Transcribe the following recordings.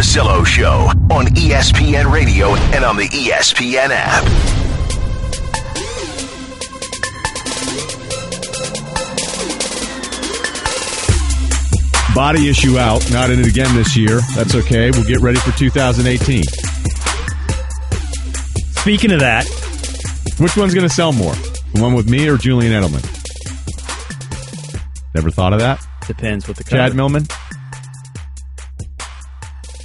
Russillo Show on ESPN Radio and on the ESPN app. Body issue out. Not in it again this year. That's okay. We'll get ready for 2018. Speaking of that, which one's going to sell more? The one with me or Julian Edelman? Never thought of that? Depends what the cover. Chad Millman?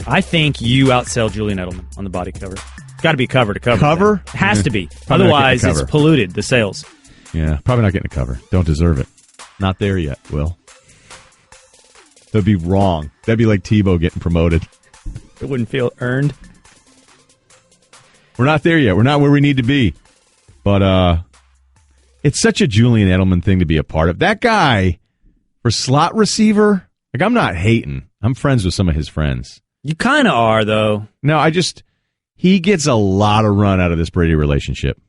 I think you outsell Julian Edelman on the body cover. It's got to be cover to cover. Cover? It has to be. Otherwise, it's polluted, the sales. Yeah, probably not getting a cover. Don't deserve it. Not there yet, Will. That'd be wrong. That'd be like Tebow getting promoted. It wouldn't feel earned. We're not there yet. We're not where we need to be. But it's such a Julian Edelman thing to be a part of. That guy, for slot receiver, like, I'm not hating. I'm friends with some of his friends. You kind of are, though. No, he gets a lot of run out of this Brady relationship.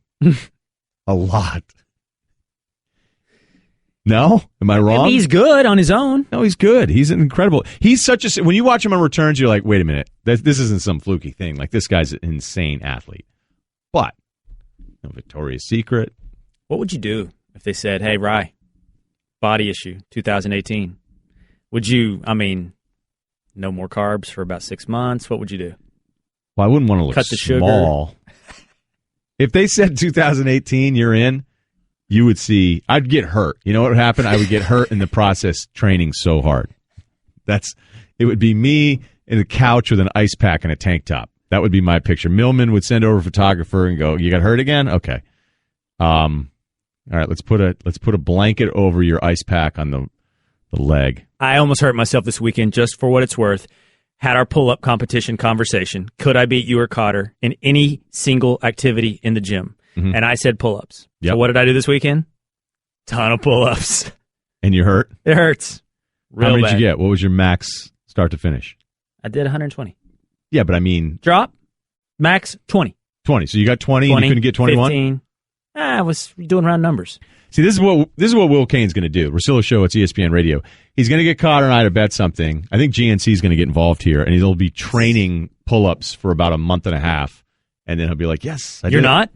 A lot. No? Am I wrong? Maybe he's good on his own. No, he's good. He's incredible. He's such a... When you watch him on returns, you're like, wait a minute. This isn't some fluky thing. Like, this guy's an insane athlete. But, Victoria's Secret. What would you do if they said, hey, Rye, body issue, 2018? Would you, no more carbs for about 6 months? What would you do? Well, I wouldn't want to look Cut the small. Sugar. If they said 2018, you're in, you would see, I'd get hurt. You know what would happen? I would get hurt in the process training so hard. It would be me in the couch with an ice pack and a tank top. That would be my picture. Millman would send over a photographer and go, you got hurt again? Okay. All right, let's put a blanket over your ice pack on the leg. I almost hurt myself this weekend, just for what it's worth. Had our pull-up competition conversation. Could I beat you or Cotter in any single activity in the gym? Mm-hmm. And I said pull-ups. Yep. So what did I do this weekend? Ton of pull-ups. And you hurt? It hurts. Real How many bad. did you get? What was your max start to finish? I did 120. Yeah, but I mean... Drop? Max, 20. 20. So you got 20 and you couldn't get 21? 15. I was doing round numbers. See, this is what Will Cain's going to do. Russillo Show at ESPN Radio. He's going to get Cotter and I to bet something. I think GNC is going to get involved here, and he'll be training pull-ups for about a month and a half, and then he'll be like, yes, I did. You're not?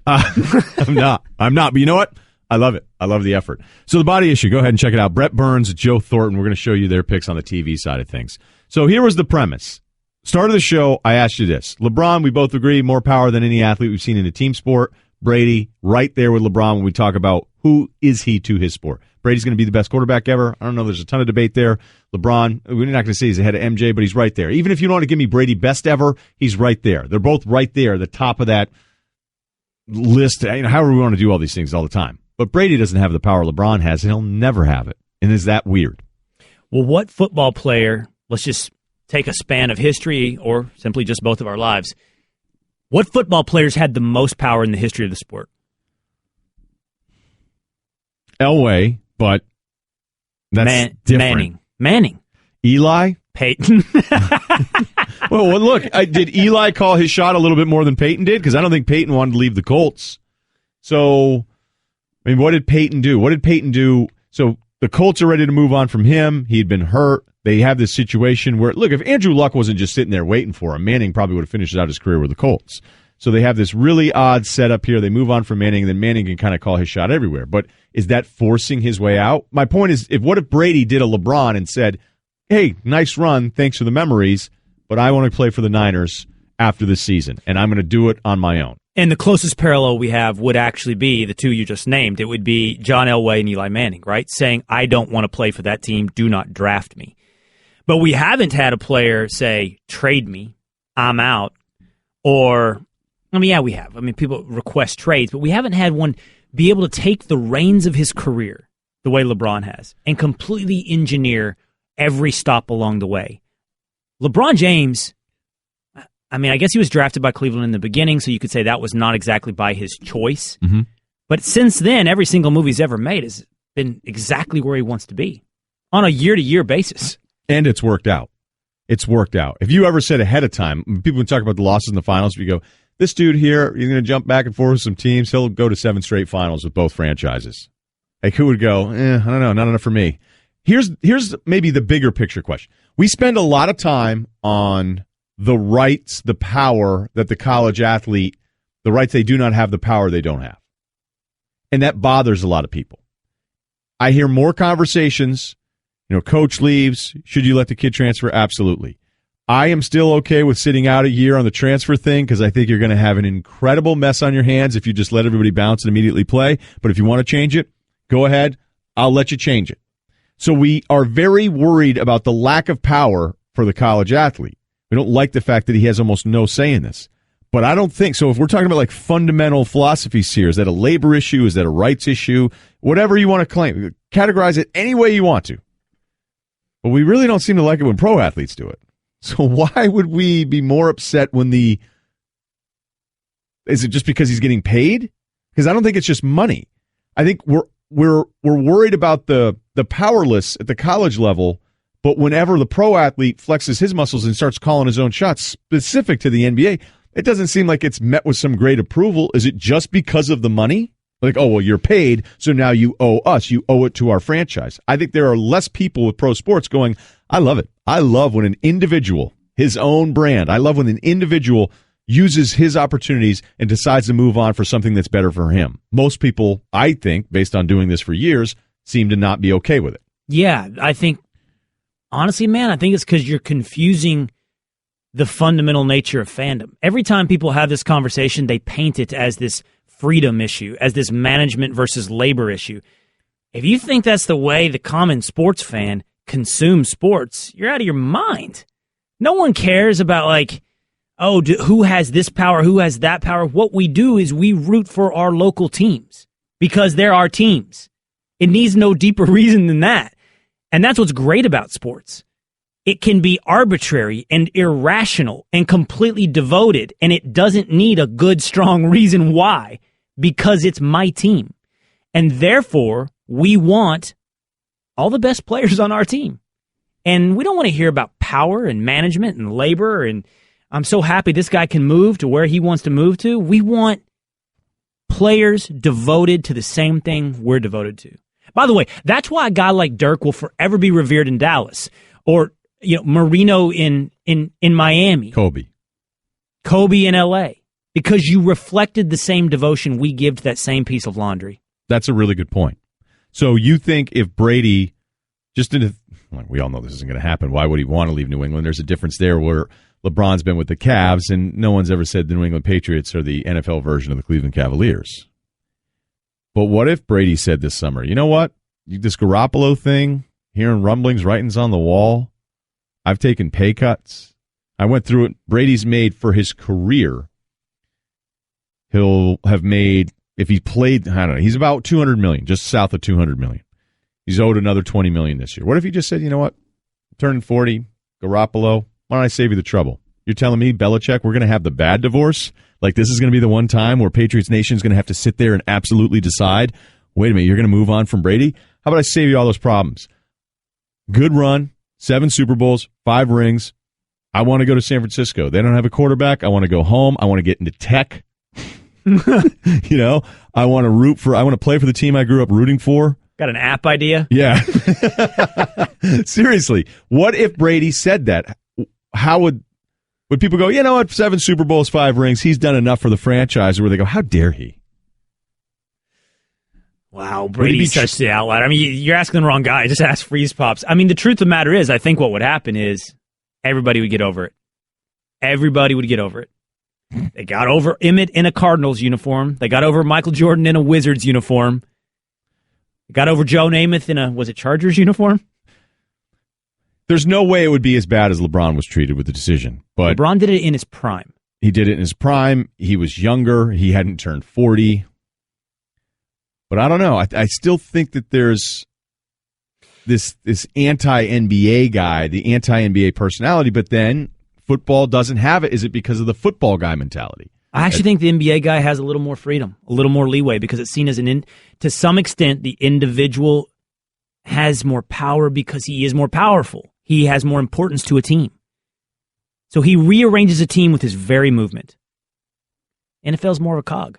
I'm not. But you know what? I love it. I love the effort. So the body issue, go ahead and check it out. Brett Burns, Joe Thornton, we're going to show you their picks on the TV side of things. So here was the premise. Start of the show, I asked you this. LeBron, we both agree, more power than any athlete we've seen in a team sport. Brady, right there with LeBron when we talk about who is he to his sport. Brady's going to be the best quarterback ever. I don't know. There's a ton of debate there. LeBron, we're not going to say he's ahead of MJ, but he's right there. Even if you don't want to give me Brady best ever, he's right there. They're both right there, the top of that list. However we want to do all these things all the time. But Brady doesn't have the power LeBron has, and he'll never have it. And is that weird? Well, what football player, let's just take a span of history or simply just both of our lives, what football players had the most power in the history of the sport? Elway, but that's different. Manning. Eli? Peyton. Well, look, did Eli call his shot a little bit more than Peyton did? Because I don't think Peyton wanted to leave the Colts. So, what did Peyton do? So the Colts are ready to move on from him. He'd been hurt. They have this situation where, look, if Andrew Luck wasn't just sitting there waiting for him, Manning probably would have finished out his career with the Colts. So they have this really odd setup here. They move on from Manning, and then Manning can kind of call his shot everywhere. But is that forcing his way out? My point is, what if Brady did a LeBron and said, hey, nice run, thanks for the memories, but I want to play for the Niners after this season, and I'm going to do it on my own. And the closest parallel we have would actually be the two you just named. It would be John Elway and Eli Manning, right? Saying, I don't want to play for that team. Do not draft me. But we haven't had a player say, trade me, I'm out. Or, yeah, we have. People request trades, but we haven't had one be able to take the reins of his career the way LeBron has and completely engineer every stop along the way. LeBron James, I guess he was drafted by Cleveland in the beginning, so you could say that was not exactly by his choice. Mm-hmm. But since then, every single move he's ever made has been exactly where he wants to be on a year-to-year basis. And it's worked out. It's worked out. If you ever said ahead of time, people would talk about the losses in the finals, you go, this dude here, he's going to jump back and forth with some teams. He'll go to 7 straight finals with both franchises. Like, who would go, I don't know, not enough for me. Here's maybe the bigger picture question. We spend a lot of time on the rights, the power that the college athlete, the rights they do not have, the power they don't have. And that bothers a lot of people. I hear more conversations, coach leaves, should you let the kid transfer? Absolutely. I am still okay with sitting out a year on the transfer thing because I think you're going to have an incredible mess on your hands if you just let everybody bounce and immediately play. But if you want to change it, go ahead. I'll let you change it. So we are very worried about the lack of power for the college athlete. We don't like the fact that he has almost no say in this. But I don't think so. If we're talking about like fundamental philosophies here, is that a labor issue? Is that a rights issue? Whatever you want to claim, categorize it any way you want to. But we really don't seem to like it when pro athletes do it. So why would we be more upset when is it just because he's getting paid? Because I don't think it's just money. I think we're worried about the powerless at the college level, but whenever the pro athlete flexes his muscles and starts calling his own shots specific to the NBA, it doesn't seem like it's met with some great approval. Is it just because of the money? Like, oh, well, you're paid, so now you owe us. You owe it to our franchise. I think there are less people with pro sports going, I love it. I love when an individual, his own brand, I love when an individual uses his opportunities and decides to move on for something that's better for him. Most people, I think, based on doing this for years, seem to not be okay with it. Yeah, I think, honestly, man, I think it's because you're confusing the fundamental nature of fandom. Every time people have this conversation, they paint it as this freedom issue, as this management versus labor issue. If you think that's the way the common sports fan consumes sports, you're out of your mind. No one cares about who has this power, who has that power. What we do is we root for our local teams because they're our teams. It needs no deeper reason than that. And that's what's great about sports. It can be arbitrary and irrational and completely devoted, and it doesn't need a good, strong reason why, because it's my team. And therefore, we want all the best players on our team. And we don't want to hear about power and management and labor, and I'm so happy this guy can move to where he wants to move to. We want players devoted to the same thing we're devoted to. By the way, that's why a guy like Dirk will forever be revered in Dallas, or Marino in Miami. Kobe in L.A. Because you reflected the same devotion we give to that same piece of laundry. That's a really good point. So you think if Brady, we all know this isn't going to happen, why would he want to leave New England? There's a difference there where LeBron's been with the Cavs, and no one's ever said the New England Patriots are the NFL version of the Cleveland Cavaliers. But what if Brady said this summer, you know what? This Garoppolo thing, hearing rumblings, writings on the wall, I've taken pay cuts. I went through it. Brady's made for his career. He'll have made, if he played, I don't know, he's about $200 million, just south of $200 million. He's owed another $20 million this year. What if he just said, you know what? I'm turning 40, Garoppolo, why don't I save you the trouble? You're telling me, Belichick, we're going to have the bad divorce? Like this is going to be the one time where Patriots Nation is going to have to sit there and absolutely decide, wait a minute, you're going to move on from Brady? How about I save you all those problems? Good run, 7 Super Bowls, 5 rings. I want to go to San Francisco. They don't have a quarterback. I want to go home. I want to get into tech. I want to play for the team I grew up rooting for. Got an app idea? Yeah. Seriously. What if Brady said that? How would people go, you know what, 7 Super Bowls, 5 rings, he's done enough for the franchise, or would they go, how dare he? Wow, Brady's such the outlier. I mean, you're asking the wrong guy. Just ask Freeze Pops. I mean, the truth of the matter is, I think what would happen is everybody would get over it. Everybody would get over it. They got over Emmett in a Cardinals uniform. They got over Michael Jordan in a Wizards uniform. They got over Joe Namath in a, Chargers uniform? There's no way it would be as bad as LeBron was treated with the decision. But LeBron did it in his prime. He did it in his prime. He was younger. He hadn't turned 40. But I don't know. I still think that there's this anti-NBA guy, the anti-NBA personality, but then football doesn't have it. Is it because of the football guy mentality? I actually think the NBA guy has a little more freedom, a little more leeway, because it's seen as to some extent, the individual has more power because he is more powerful. He has more importance to a team. So he rearranges a team with his very movement. NFL's more of a cog.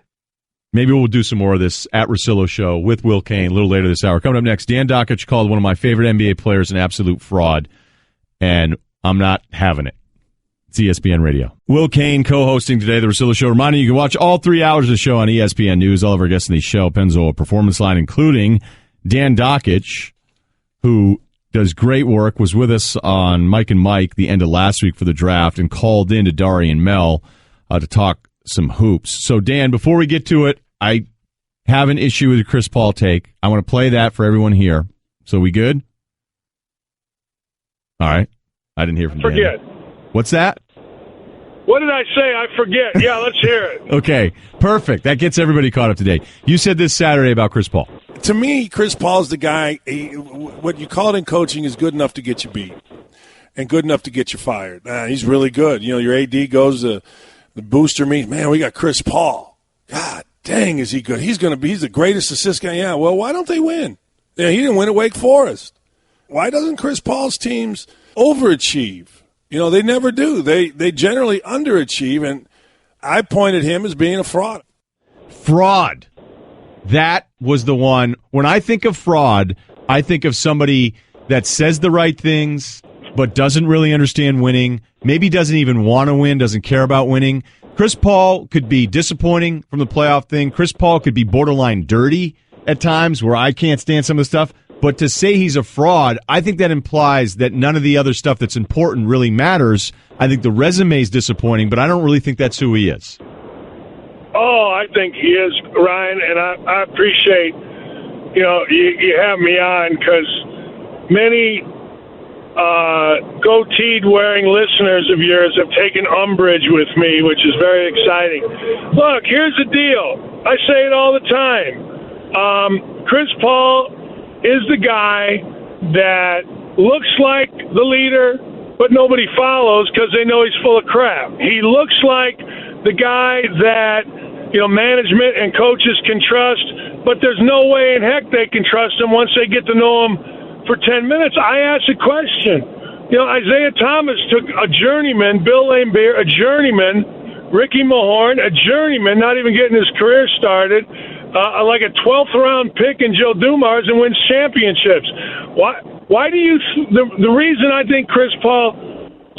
Maybe we'll do some more of this at Russillo Show with Will Cain a little later this hour. Coming up next, Dan Dakich called one of my favorite NBA players an absolute fraud, and I'm not having it. It's ESPN Radio. Will Cain co-hosting today, The Russillo Show. Reminding you can watch all 3 hours of the show on ESPN News. All of our guests in the show, Pennzoil Performance Line, including Dan Dakich, who does great work, was with us on Mike and Mike the end of last week for the draft and called in to Dari and Mel to talk some hoops. So, Dan, before we get to it, I have an issue with the Chris Paul take. I want to play that for everyone here. So we good? All right. I didn't hear from Dan. Forget. What's that? What did I say? I forget. Yeah, let's hear it. Okay, perfect. That gets everybody caught up to date. You said this Saturday about Chris Paul. To me, Chris Paul's the guy, what you call it in coaching is good enough to get you beat and good enough to get you fired. He's really good. You know, your AD goes to the booster meeting. Man, we got Chris Paul. God dang, is he good? He's the greatest assist guy. Yeah, well, why don't they win? Yeah, he didn't win at Wake Forest. Why doesn't Chris Paul's teams overachieve? You know, they never do. They generally underachieve, and I pointed him as being a fraud. Fraud. That was the one. When I think of fraud, I think of somebody that says the right things but doesn't really understand winning, maybe doesn't even want to win, doesn't care about winning. Chris Paul could be disappointing from the playoff thing. Chris Paul could be borderline dirty at times where I can't stand some of the stuff. But to say he's a fraud, I think that implies that none of the other stuff that's important really matters. I think the resume is disappointing, but I don't really think that's who he is. Oh, I think he is, Ryan, and I appreciate, you have me on because many goateed wearing listeners of yours have taken umbrage with me, which is very exciting. Look, here's the deal. I say it all the time. Chris Paul is the guy that looks like the leader, but nobody follows because they know he's full of crap. He looks like the guy that, management and coaches can trust, but there's no way in heck they can trust him once they get to know him for 10 minutes. I asked a question. Isaiah Thomas took a journeyman, Bill Laimbeer, a journeyman, Ricky Mahorn, a journeyman, not even getting his career started, like a 12th round pick in Joe Dumars and wins championships. Why do you? The reason I think Chris Paul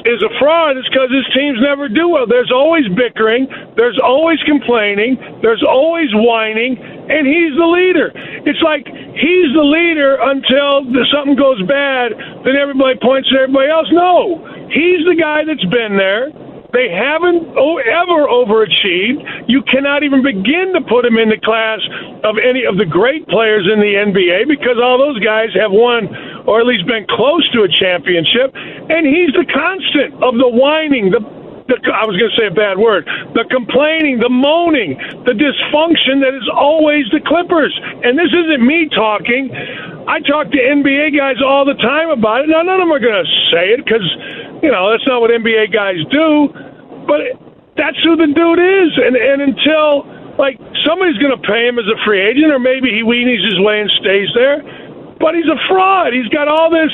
is a fraud is because his teams never do well. There's always bickering, there's always complaining, there's always whining, and he's the leader. It's like he's the leader until something goes bad, then everybody points at everybody else. No, he's the guy that's been there. They haven't ever overachieved. You cannot even begin to put him in the class of any of the great players in the NBA because all those guys have won or at least been close to a championship. And he's the constant of the whining, I was going to say a bad word, the complaining, the moaning, the dysfunction that is always the Clippers. And this isn't me talking. I talk to NBA guys all the time about it. Now, none of them are going to say it because, that's not what NBA guys do. But that's who the dude is. And until, somebody's going to pay him as a free agent or maybe he weenies his way and stays there. But he's a fraud. He's got all this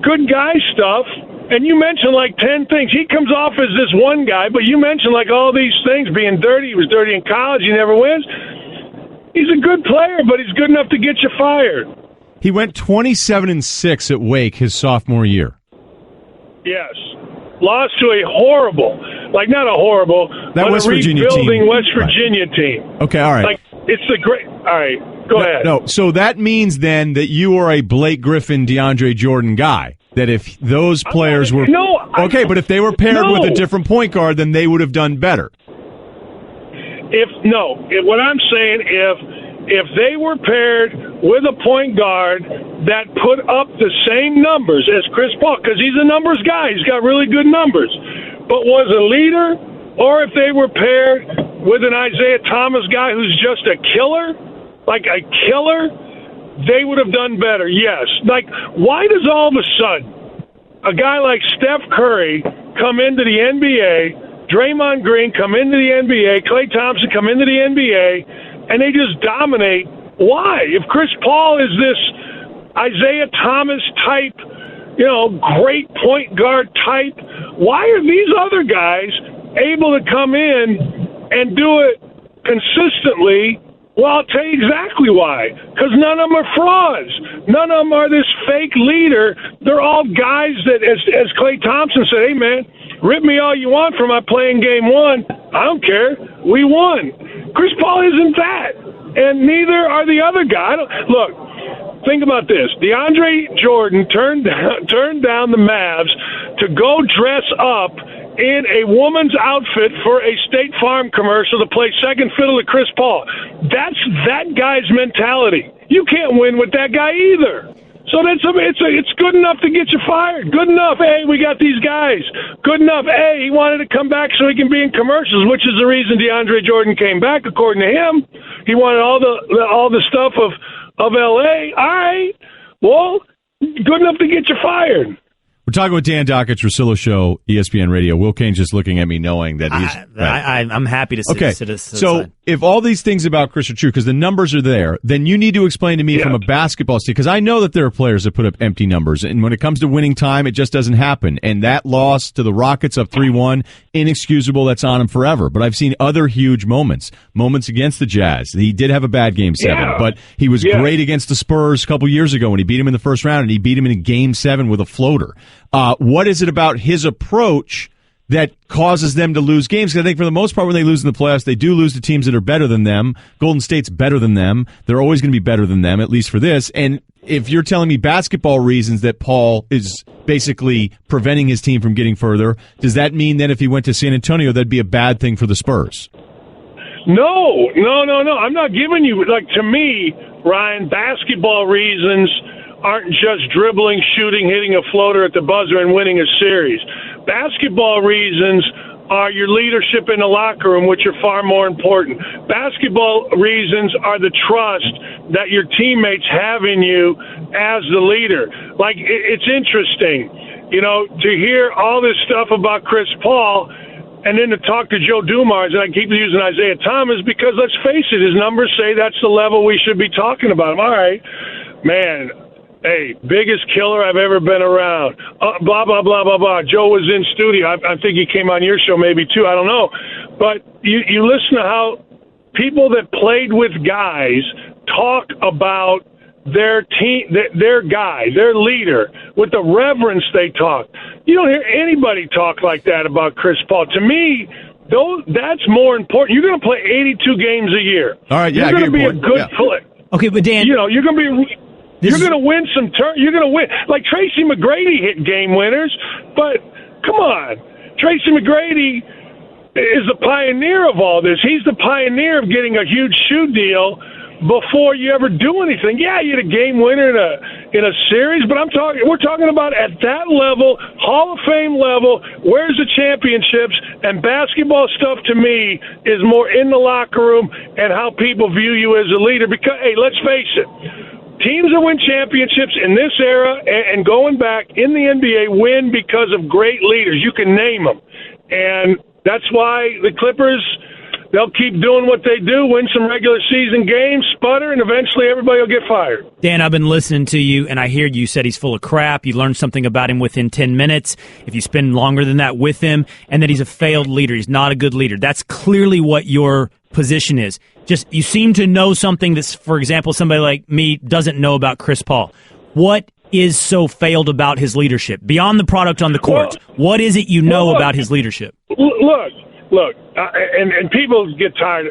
good guy stuff. And you mentioned 10 things. He comes off as this one guy, but you mentioned all these things, being dirty. He was dirty in college. He never wins. He's a good player, but he's good enough to get you fired. He went 27-6 at Wake his sophomore year. Yes. Lost to a horrible, not a horrible, that but West a Virginia rebuilding team. West Virginia team. Okay, all right. It's the great. All right, go ahead. No, so that means then that you are a Blake Griffin, DeAndre Jordan guy. That if those players were but if they were paired with a different point guard, then they would have done better. What I'm saying, if they were paired with a point guard that put up the same numbers as Chris Paul, because he's a numbers guy, he's got really good numbers, but was a leader, or if they were paired with an Isaiah Thomas guy who's just a killer, they would have done better, yes. Why does all of a sudden a guy like Steph Curry come into the NBA, Draymond Green come into the NBA, Klay Thompson come into the NBA, and they just dominate? Why? If Chris Paul is this Isaiah Thomas type, great point guard type, why are these other guys able to come in and do it consistently? Well, I'll tell you exactly why. Because none of them are frauds. None of them are this fake leader. They're all guys that, as Klay Thompson said, hey, man, Rip me all you want for my playing game one. I don't care. We won. Chris Paul isn't that, and neither are the other guy. Look, think about this. DeAndre Jordan turned down the Mavs to go dress up in a woman's outfit for a State Farm commercial to play second fiddle to Chris Paul. That's that guy's mentality. You can't win with that guy either. So it's good enough to get you fired. Good enough. Hey, we got these guys. Good enough. Hey, he wanted to come back so he can be in commercials, which is the reason DeAndre Jordan came back, according to him. He wanted all the stuff of L.A. All right. Well, good enough to get you fired. We're talking with Dan Dakich, Russillo Show, ESPN Radio. Will Cain just looking at me knowing that he's... I'm happy to sit to the side. If all these things about Chris are true, because the numbers are there, then you need to explain to me from a basketball standpoint, because I know that there are players that put up empty numbers, and when it comes to winning time, it just doesn't happen. And that loss to the Rockets up 3-1, inexcusable, that's on him forever. But I've seen other huge moments against the Jazz. He did have a bad Game 7, but he was great against the Spurs a couple years ago when he beat him in the first round, and he beat him in Game 7 with a floater. What is it about his approach that causes them to lose games? Because I think for the most part when they lose in the playoffs, they do lose to teams that are better than them. Golden State's better than them. They're always going to be better than them, at least for this. And if you're telling me basketball reasons that Paul is basically preventing his team from getting further, does that mean that if he went to San Antonio, that'd be a bad thing for the Spurs? No. I'm not giving you, to me, Ryan, basketball reasons aren't just dribbling, shooting, hitting a floater at the buzzer and winning a series. Basketball reasons are your leadership in the locker room, which are far more important. Basketball reasons are the trust that your teammates have in you as the leader. It's interesting, to hear all this stuff about Chris Paul and then to talk to Joe Dumars, and I keep using Isaiah Thomas because, let's face it, his numbers say that's the level we should be talking about him. All right, man. Hey, biggest killer I've ever been around. Blah, blah, blah, blah, blah. Joe was in studio. I think he came on your show maybe too. I don't know. But you listen to how people that played with guys talk about their team, their guy, their leader, with the reverence they talk. You don't hear anybody talk like that about Chris Paul. To me, that's more important. You're going to play 82 games a year. All right, yeah, you're going to be a good player. Okay, but Dan, you're going to be... You're going to win some you're going to win. Like Tracy McGrady hit game winners, but come on. Tracy McGrady is the pioneer of all this. He's the pioneer of getting a huge shoe deal before you ever do anything. Yeah, you had a game winner in a series, but we're talking about at that level, Hall of Fame level, where's the championships? And basketball stuff to me is more in the locker room and how people view you as a leader. Because, hey, let's face it. Teams that win championships in this era and going back in the NBA win because of great leaders. You can name them. And that's why the Clippers, they'll keep doing what they do, win some regular season games, sputter, and eventually everybody will get fired. Dan, I've been listening to you, and I hear you said he's full of crap. You learned something about him within 10 minutes. If you spend longer than that with him, and that he's a failed leader. He's not a good leader. That's clearly what your position is. Just you seem to know something that's, for example, somebody like me doesn't know about Chris Paul. What is so failed about his leadership? Beyond the product on the court, what is it you know about his leadership? Look, and people get tired,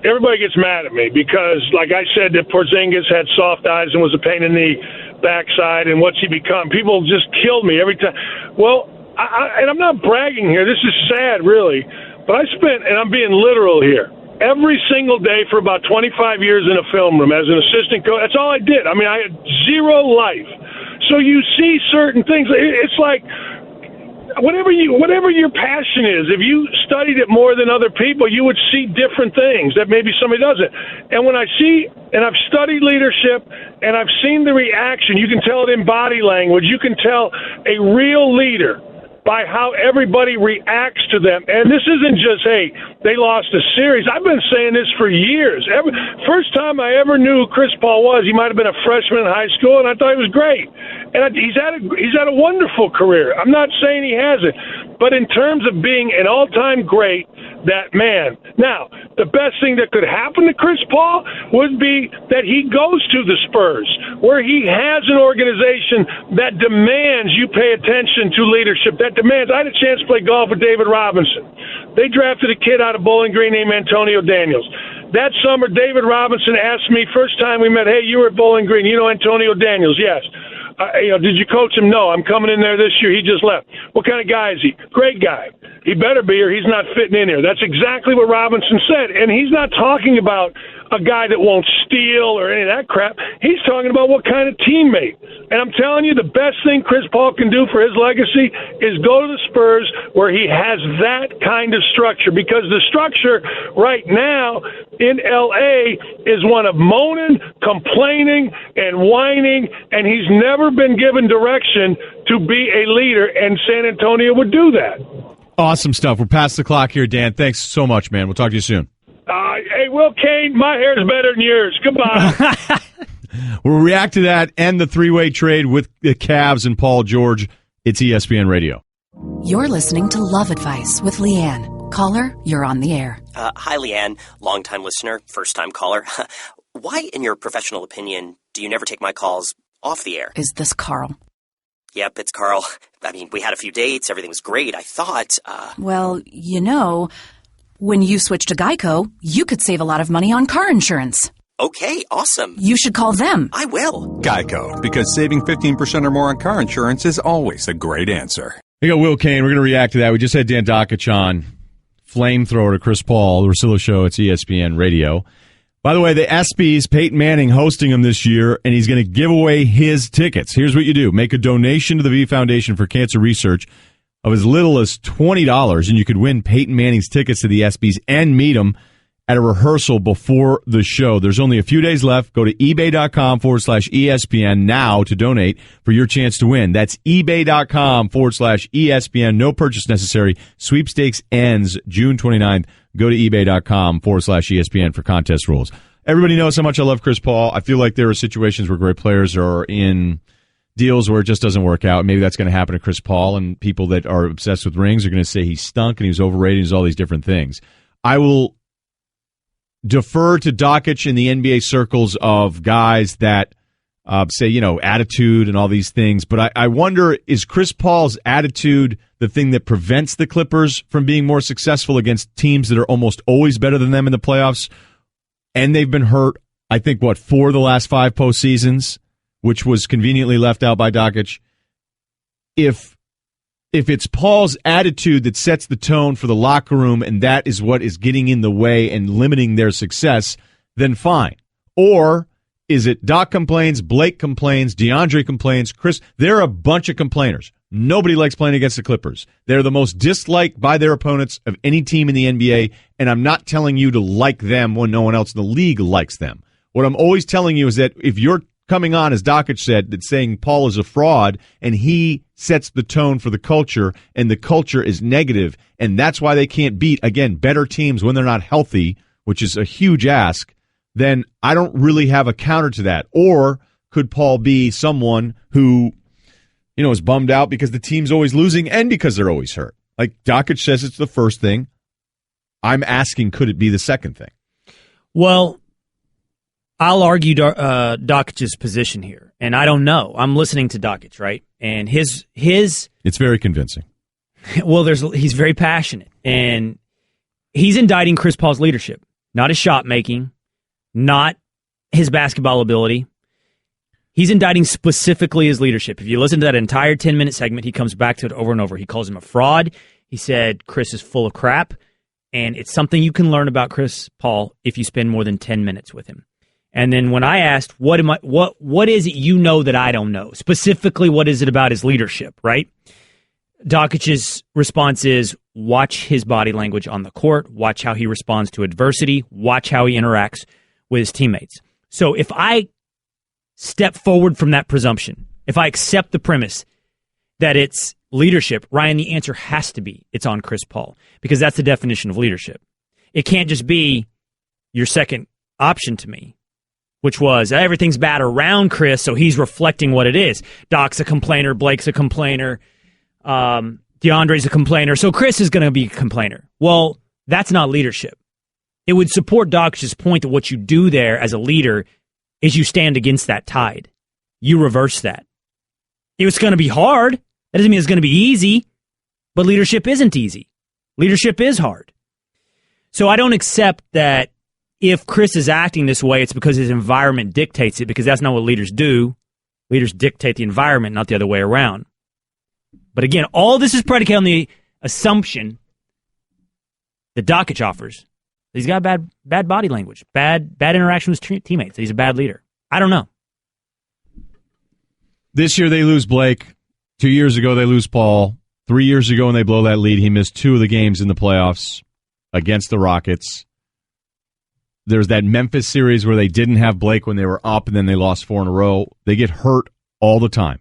everybody gets mad at me because, like I said, that Porzingis had soft eyes and was a pain in the backside, and what's he become? People just kill me every time. Well, and I'm not bragging here. This is sad, really. But I spent, and I'm being literal here, every single day for about 25 years in a film room as an assistant coach. That's all I did. I mean, I had zero life. So you see certain things. It's like whatever your passion is, if you studied it more than other people, you would see different things that maybe somebody doesn't. And when I see, and I've studied leadership, and I've seen the reaction, you can tell it in body language. You can tell a real leader by how everybody reacts to them. And this isn't just, hey, they lost a series. I've been saying this for years. First time I ever knew who Chris Paul was, he might have been a freshman in high school, and I thought he was great. And he's had a wonderful career. I'm not saying he hasn't. But in terms of being an all-time great, that man. Now, the best thing that could happen to Chris Paul would be that he goes to the Spurs, where he has an organization that demands you pay attention to leadership, that demands. I had a chance to play golf with David Robinson. They drafted a kid out of Bowling Green named Antonio Daniels. That summer, David Robinson asked me, first time we met, hey, you were at Bowling Green. You know Antonio Daniels? Yes. Did you coach him? No, I'm coming in there this year. He just left. What kind of guy is he? Great guy. He better be or he's not fitting in here. That's exactly what Robinson said. And he's not talking about a guy that won't steal or any of that crap. He's talking about what kind of teammate. And I'm telling you, the best thing Chris Paul can do for his legacy is go to the Spurs where he has that kind of structure, because the structure right now in L.A. is one of moaning, complaining, and whining, and he's never been given direction to be a leader, and San Antonio would do that. Awesome stuff. We're past the clock here, Dan. Thanks so much, man. We'll talk to you soon. Hey, Will Cain, my hair is better than yours. Goodbye. We'll react to that and the three-way trade with the Cavs and Paul George. It's ESPN Radio. You're listening to Love Advice with Leanne. Caller, you're on the air. Hi, Leanne. Long-time listener, first-time caller. Why, in your professional opinion, do you never take my calls off the air? Is this Carl? Yep, it's Carl. I mean, we had a few dates. Everything was great. I thought, Well, when you switch to Geico, you could save a lot of money on car insurance. Okay, awesome. You should call them. I will. Geico, because saving 15% or more on car insurance is always a great answer. We got Will Cain. We're going to react to that. We just had Dan Dakich on. Flamethrower to Chris Paul, the Russillo Show. It's ESPN Radio. By the way, the ESPYs, Peyton Manning hosting them this year, and he's going to give away his tickets. Here's what you do. Make a donation to the V Foundation for Cancer Research of as little as $20, and you could win Peyton Manning's tickets to the ESPYs and meet him at a rehearsal before the show. There's only a few days left. Go to ebay.com/ESPN now to donate for your chance to win. That's ebay.com/ESPN. No purchase necessary. Sweepstakes ends June 29th. Go to ebay.com/ESPN for contest rules. Everybody knows how much I love Chris Paul. I feel like there are situations where great players are in deals where it just doesn't work out. Maybe that's going to happen to Chris Paul, and people that are obsessed with rings are going to say he stunk and he was overrated and all these different things. I will defer to Dakich in the NBA circles of guys that say, attitude and all these things. But I wonder, is Chris Paul's attitude the thing that prevents the Clippers from being more successful against teams that are almost always better than them in the playoffs? And they've been hurt, I think, 4 of the last 5 postseasons, which was conveniently left out by Dakich. If it's Paul's attitude that sets the tone for the locker room and that is what is getting in the way and limiting their success, then fine. Or is it Doc complains, Blake complains, DeAndre complains, Chris? They're a bunch of complainers. Nobody likes playing against the Clippers. They're the most disliked by their opponents of any team in the NBA, and I'm not telling you to like them when no one else in the league likes them. What I'm always telling you is that if you're coming on, as Dakich said, that saying Paul is a fraud, and he sets the tone for the culture, and the culture is negative, and that's why they can't beat, again, better teams when they're not healthy, which is a huge ask, then I don't really have a counter to that. Or could Paul be someone who, is bummed out because the team's always losing and because they're always hurt? Like Dakich says it's the first thing. I'm asking, could it be the second thing? Well, I'll argue Dakich's position here, and I don't know. I'm listening to Dakich, right? And his it's very convincing. Well, he's very passionate, and he's indicting Chris Paul's leadership, not his shot making, not his basketball ability. He's indicting specifically his leadership. If you listen to that entire 10-minute segment, he comes back to it over and over. He calls him a fraud. He said Chris is full of crap, and it's something you can learn about Chris Paul if you spend more than 10 minutes with him. And then when I asked, what is it that I don't know? Specifically, what is it about his leadership, right? Dakich's response is, watch his body language on the court, watch how he responds to adversity, watch how he interacts with his teammates. So if I step forward from that presumption, if I accept the premise that it's leadership, Ryan, the answer has to be it's on Chris Paul, because that's the definition of leadership. It can't just be your second option to me, which was everything's bad around Chris, so he's reflecting what it is. Doc's a complainer, Blake's a complainer, DeAndre's a complainer, so Chris is going to be a complainer. Well, that's not leadership. It would support Dakich's point that what you do there as a leader is you stand against that tide. You reverse that. It's going to be hard. That doesn't mean it's going to be easy, but leadership isn't easy. Leadership is hard. So I don't accept that if Chris is acting this way, it's because his environment dictates it, because that's not what leaders do. Leaders dictate the environment, not the other way around. But again, all this is predicated on the assumption that Dakich offers. He's got bad body language, bad interaction with his teammates. He's a bad leader. I don't know. This year they lose Blake. 2 years ago they lose Paul. 3 years ago when they blow that lead, he missed 2 of the games in the playoffs against the Rockets. There's that Memphis series where they didn't have Blake when they were up, and then they lost 4 in a row. They get hurt all the time.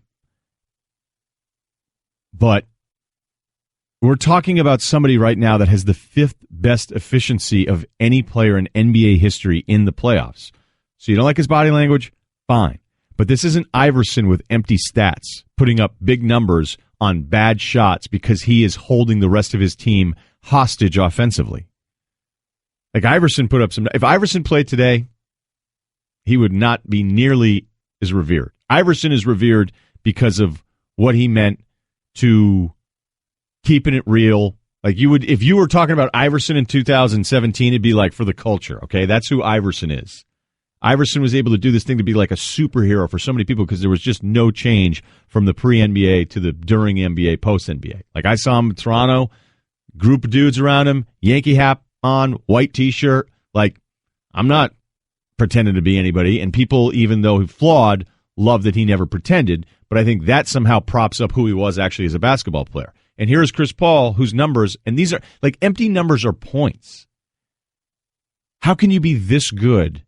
But we're talking about somebody right now that has the 5th best efficiency of any player in NBA history in the playoffs. So you don't like his body language? Fine. But this isn't Iverson with empty stats, putting up big numbers on bad shots because he is holding the rest of his team hostage offensively. Like Iverson put up some... If Iverson played today, he would not be nearly as revered. Iverson is revered because of what he meant to keeping it real. Like you would, if you were talking about Iverson in 2017, it'd be like for the culture, okay? That's who Iverson is. Iverson was able to do this thing to be like a superhero for so many people because there was just no change from the pre-NBA to the during NBA, post-NBA. Like I saw him in Toronto, group of dudes around him, Yankee hat on, white T-shirt. Like, I'm not pretending to be anybody, and people, even though he flawed, love that he never pretended, but I think that somehow props up who he was actually as a basketball player. And here's Chris Paul, whose numbers, and these are, like, empty numbers are points. How can you be this good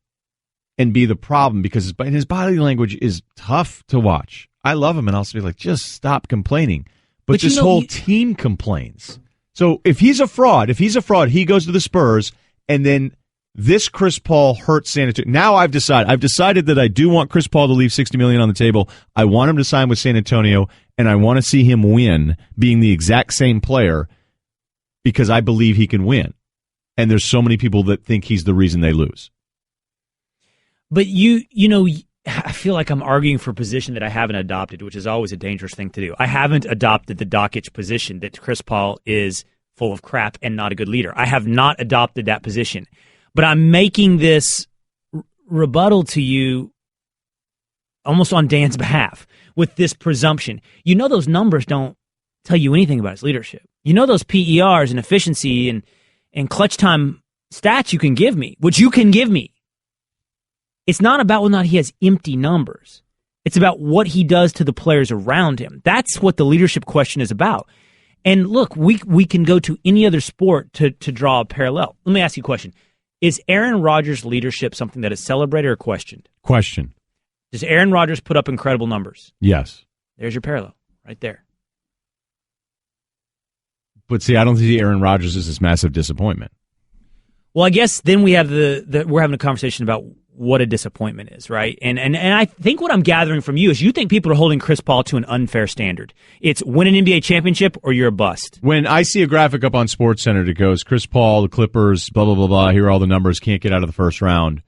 and be the problem? Because his body language is tough to watch. I love him, and I'll be like, just stop complaining. But this whole team complains. So if he's a fraud, he goes to the Spurs, and then this Chris Paul hurts San Antonio. Now I've decided that I do want Chris Paul to leave $60 million on the table. I want him to sign with San Antonio, and I want to see him win, being the exact same player, because I believe he can win. And there's so many people that think he's the reason they lose. But you know, I feel like I'm arguing for a position that I haven't adopted, which is always a dangerous thing to do. I haven't adopted the Dakich position that Chris Paul is full of crap and not a good leader. I have not adopted that position. But I'm making this rebuttal to you almost on Dan's behalf with this presumption. You know those numbers don't tell you anything about his leadership. You know those PERs and efficiency and clutch time stats you can give me, which you can give me. It's not about whether or not he has empty numbers. It's about what he does to the players around him. That's what the leadership question is about. And look, we can go to any other sport to draw a parallel. Let me ask you a question. Is Aaron Rodgers' leadership something that is celebrated or questioned? Question. Does Aaron Rodgers put up incredible numbers? Yes. There's your parallel right there. But see, I don't see Aaron Rodgers as this massive disappointment. Well, I guess then we have we're having a conversation about what a disappointment is, right? And I think what I'm gathering from you is you think people are holding Chris Paul to an unfair standard. It's win an NBA championship or you're a bust. When I see a graphic up on SportsCenter that goes, Chris Paul, the Clippers, blah, blah, blah, blah, here are all the numbers, can't get out of the first round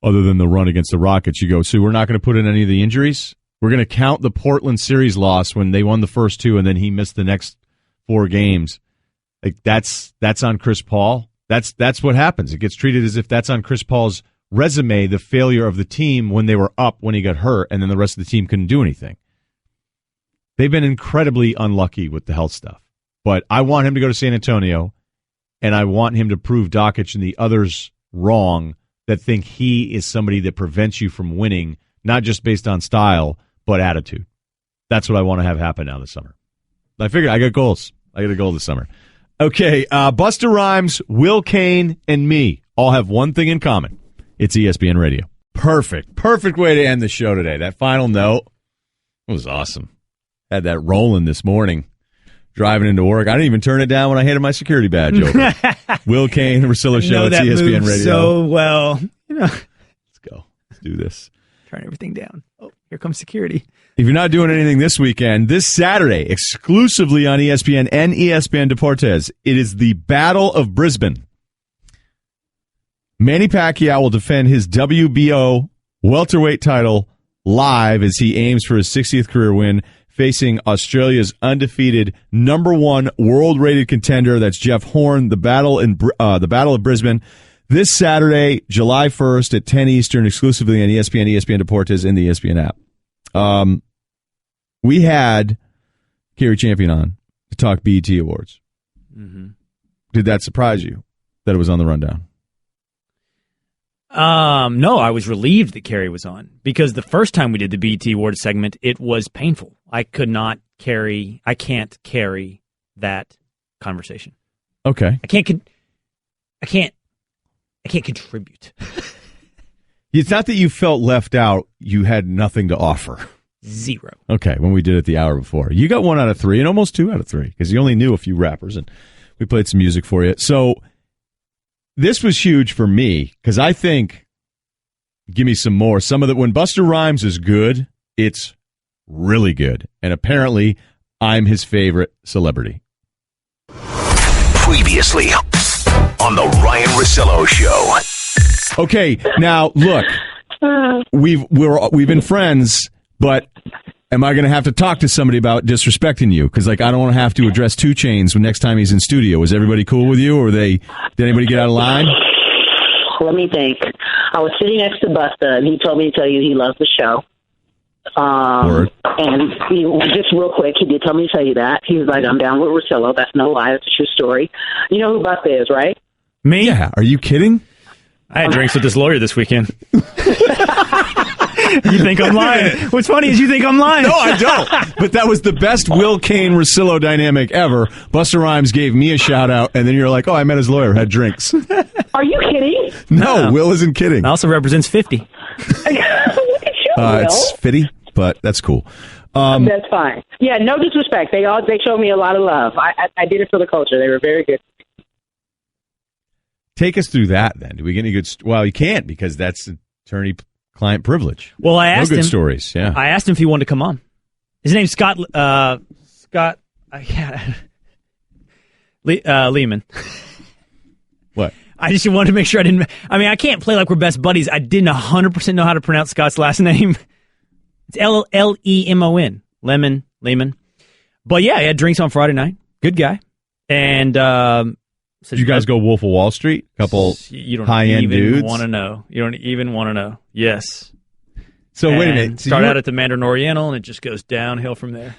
other than the run against the Rockets, you go, so we're not going to put in any of the injuries? We're going to count the Portland series loss when they won the first 2 and then he missed the next 4 games. Like that's on Chris Paul. That's what happens. It gets treated as if that's on Chris Paul's resume, the failure of the team when they were up when he got hurt, and then the rest of the team couldn't do anything. They've been incredibly unlucky with the health stuff. But I want him to go to San Antonio, and I want him to prove Dakich and the others wrong that think he is somebody that prevents you from winning, not just based on style, but attitude. That's what I want to have happen now this summer. I figured I got goals. I got a goal this summer. Okay, Busta Rhymes, Will Cain, and me all have one thing in common. It's ESPN Radio. Perfect way to end the show today. That final note was awesome. Had that rolling this morning, driving into work. I didn't even turn it down when I handed my security badge over. Will Cain, the Russillo Show. It's ESPN Radio. So well, Let's go. Let's do this. Turn everything down. Oh, here comes security. If you're not doing anything this weekend, this Saturday, exclusively on ESPN and ESPN Deportes, it is the Battle of Brisbane. Manny Pacquiao will defend his WBO welterweight title live as he aims for his 60th career win, facing Australia's undefeated #1 world-rated contender. That's Jeff Horn. The Battle of Brisbane this Saturday, July 1st at 10 Eastern, exclusively on ESPN, ESPN Deportes, and the ESPN app. We had Kerry Champion on to talk BET Awards. Mm-hmm. Did that surprise you that it was on the rundown? No, I was relieved that Kerry was on because the first time we did the BET Awards segment, it was painful. I can't carry that conversation. Okay. I can't contribute. It's not that you felt left out. You had nothing to offer. 0. Okay, when we did it the hour before. You got 1 out of 3 and almost 2 out of 3 because you only knew a few rappers and we played some music for you. So this was huge for me because I think, give me some more. Some of the, when Busta Rhymes is good, it's really good. And apparently, I'm his favorite celebrity. Previously on the Ryen Russillo Show. Okay, now look, we've been friends, but am I going to have to talk to somebody about disrespecting you? Because I don't want to have to address 2 Chainz when next time he's in studio. Was everybody cool with you, or did anybody get out of line? Let me think. I was sitting next to Busta, and he told me to tell you he loves the show. Word. And just real quick, he did tell me to tell you that. He was like, I'm down with Russillo. That's no lie. It's a true story. You know who Busta is, right? Me? Yeah. Are you kidding? I had drinks with this lawyer this weekend. You think I'm lying? What's funny is you think I'm lying. No, I don't. But that was the best Will Cain Russillo dynamic ever. Busta Rhymes gave me a shout out, and then you're like, oh, I met his lawyer, had drinks. Are you kidding? No, Will isn't kidding. It also represents 50. Look at you, Will. It's 50, but that's cool. That's fine. Yeah, no disrespect. They showed me a lot of love. I did it for the culture. They were very good. Take us through that, then. Do we get any good? Well, you can't because that's attorney-client privilege. Well, I asked him. No good stories. Yeah, I asked him if he wanted to come on. His name's Scott. Lehman. What? I just wanted to make sure I didn't. I mean, I can't play like we're best buddies. I didn't 100% know how to pronounce Scott's last name. It's Lemon. Lehman. But yeah, I had drinks on Friday night. Good guy. And did you guys go Wolf of Wall Street? Couple high-end dudes? You don't even want to know. You don't even want to know. Yes. So wait a minute. Start out at the Mandarin Oriental, and it just goes downhill from there.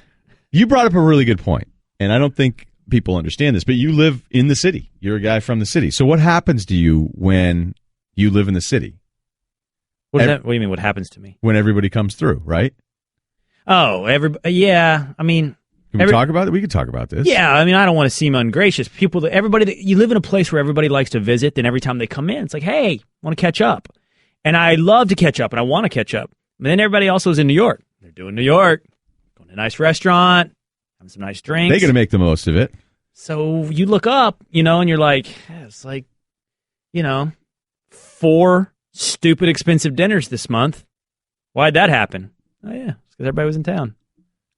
You brought up a really good point, and I don't think people understand this, but you live in the city. You're a guy from the city. So what happens to you when you live in the city? What do you mean, what happens to me? When everybody comes through, right? Oh, yeah. I mean... Can we talk about it? We could talk about this. Yeah, I mean, I don't want to seem ungracious. You live in a place where everybody likes to visit, then every time they come in, it's like, hey, I want to catch up. And I love to catch up, and I want to catch up. But then everybody also is in New York. They're doing New York, going to a nice restaurant, having some nice drinks. They're going to make the most of it. So you look up, and you're like, it's like, 4 stupid expensive dinners this month. Why'd that happen? Oh, yeah, it's because everybody was in town.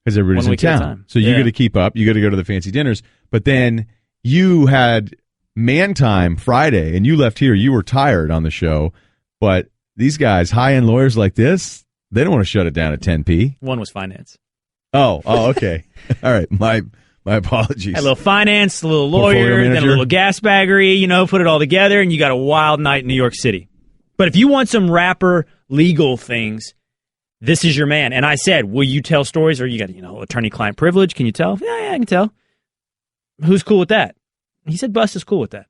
Because everybody's in town. So you got to keep up. You got to go to the fancy dinners. But then you had man time Friday, and you left here. You were tired on the show. But these guys, high-end lawyers like this, they don't want to shut it down at 10p. One was finance. Oh, okay. All right. My apologies. Had a little finance, a little lawyer, then a little gas baggery, put it all together, and you got a wild night in New York City. But if you want some rapper legal things, this is your man. And I said, will you tell stories? Or you got, attorney-client privilege. Can you tell? Yeah, I can tell. Who's cool with that? He said Busta's cool with that.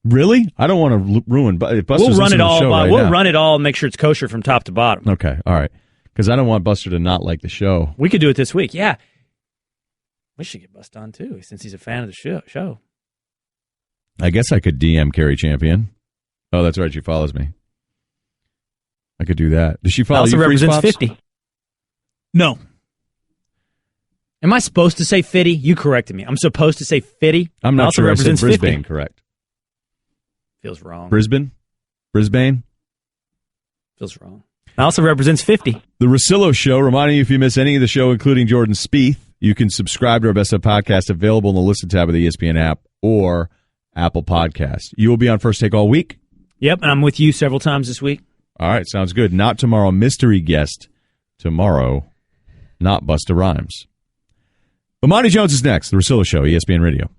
Really? I don't want to ruin. But we'll run it all. We'll run it all and make sure it's kosher from top to bottom. Okay, all right. Because I don't want Buster to not like the show. We could do it this week. Yeah, we should get Busta on too, since he's a fan of the show. I guess I could DM Kerry Champion. Oh, that's right. She follows me. I could do that. Does she follow you? Also represents 50. No. Am I supposed to say 50? You corrected me. I'm supposed to say 50. I'm not sure. I said Brisbane 50. Correct. Feels wrong. Brisbane? Feels wrong. It also represents 50. The Russillo Show, reminding you if you miss any of the show, including Jordan Spieth, you can subscribe to our Best of Podcast, available in the Listen tab of the ESPN app or Apple Podcast. You will be on First Take all week. Yep, and I'm with you several times this week. All right, sounds good. Not tomorrow, mystery guest tomorrow, not Busta Rhymes. But Monty Jones is next. The Russillo Show, ESPN Radio.